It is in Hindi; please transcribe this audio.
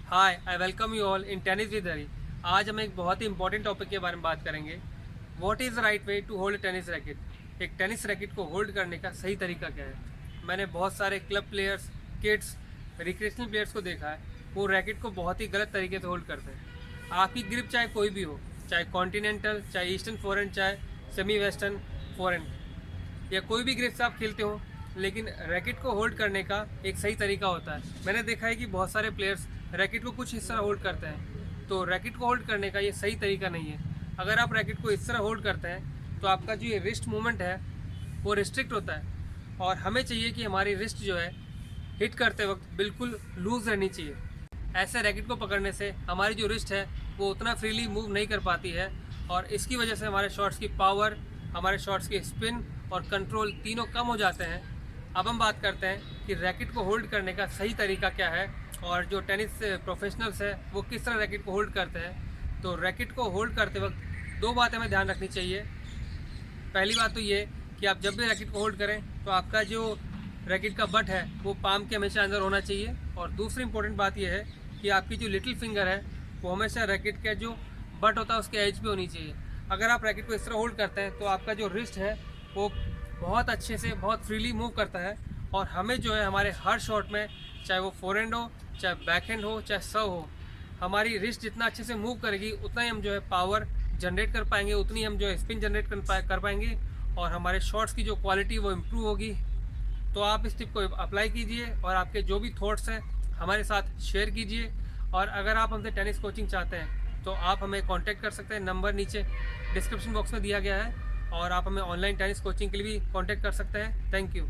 Hi I welcome you all in tennis with Hari. आज हम एक बहुत ही इंपॉर्टेंट टॉपिक के बारे में बात करेंगे। What is the right way to hold tennis racket. एक टेनिस रैकेट को होल्ड करने का सही तरीका क्या है। मैंने बहुत सारे club players, kids, recreational players को देखा है, वो रैकेट को बहुत ही गलत तरीके से होल्ड करते हैं। आपकी ग्रिप चाहे कोई भी हो, चाहे कॉन्टिनेंटल, चाहे ईस्टर्न फॉरेन, चाहे सेमी वेस्टर्न फॉरेन, या कोई भी ग्रिप से आप खेलते हो, लेकिन रैकेट को होल्ड करने का एक सही तरीका होता है। मैंने देखा है कि बहुत सारे प्लेयर्स रैकेट को कुछ इस तरह होल्ड करते हैं, तो रैकेट को होल्ड करने का ये सही तरीका नहीं है। अगर आप रैकेट को इस तरह होल्ड करते हैं तो आपका जो ये रिस्ट मूवमेंट है वो रिस्ट्रिक्ट होता है, और हमें चाहिए कि हमारी रिस्ट जो है हिट करते वक्त बिल्कुल लूज़ रहनी चाहिए। ऐसे रैकेट को पकड़ने से हमारी जो रिस्ट है वो उतना फ्रीली मूव नहीं कर पाती है, और इसकी वजह से हमारे शॉट्स की पावर, हमारे शॉट्स की स्पिन और कंट्रोल तीनों कम हो जाते हैं। अब हम बात करते हैं कि रैकेट को होल्ड करने का सही तरीका क्या है, और जो टेनिस प्रोफेशनल्स है वो किस तरह रैकेट को होल्ड करते हैं। तो रैकेट को होल्ड करते वक्त दो बातें हमें ध्यान रखनी चाहिए। पहली बात तो ये कि आप जब भी रैकेट को होल्ड करें तो आपका जो रैकेट का बट है वो पाम के हमेशा अंदर होना चाहिए, और दूसरी इंपॉर्टेंट बात यह है कि आपकी जो लिटिल फिंगर है वो हमेशा रैकेट का जो बट होता है उसके एज पे होनी चाहिए। अगर आप रैकेट को इस तरह होल्ड करते हैं तो आपका जो रिस्ट है वो बहुत अच्छे से, बहुत फ्रीली मूव करता है, और हमें जो है हमारे हर शॉट में, चाहे वो फोरहैंड हो, चाहे बैकहैंड हो, चाहे सर्व हो, हमारी रिस्ट जितना अच्छे से मूव करेगी उतना ही हम जो है पावर जनरेट कर पाएंगे, उतनी हम जो है स्पिन जनरेट कर पाएंगे, और हमारे शॉट्स की जो क्वालिटी वो इम्प्रूव होगी। तो आप इस टिप को अप्लाई कीजिए और आपके जो भी थॉट्स हैं हमारे साथ शेयर कीजिए। और अगर आप हमसे टेनिस कोचिंग चाहते हैं तो आप हमें कांटेक्ट कर सकते हैं, नंबर नीचे डिस्क्रिप्शन बॉक्स में दिया गया है, और आप हमें ऑनलाइन टेनिस कोचिंग के लिए भी कांटेक्ट कर सकते हैं। Thank you.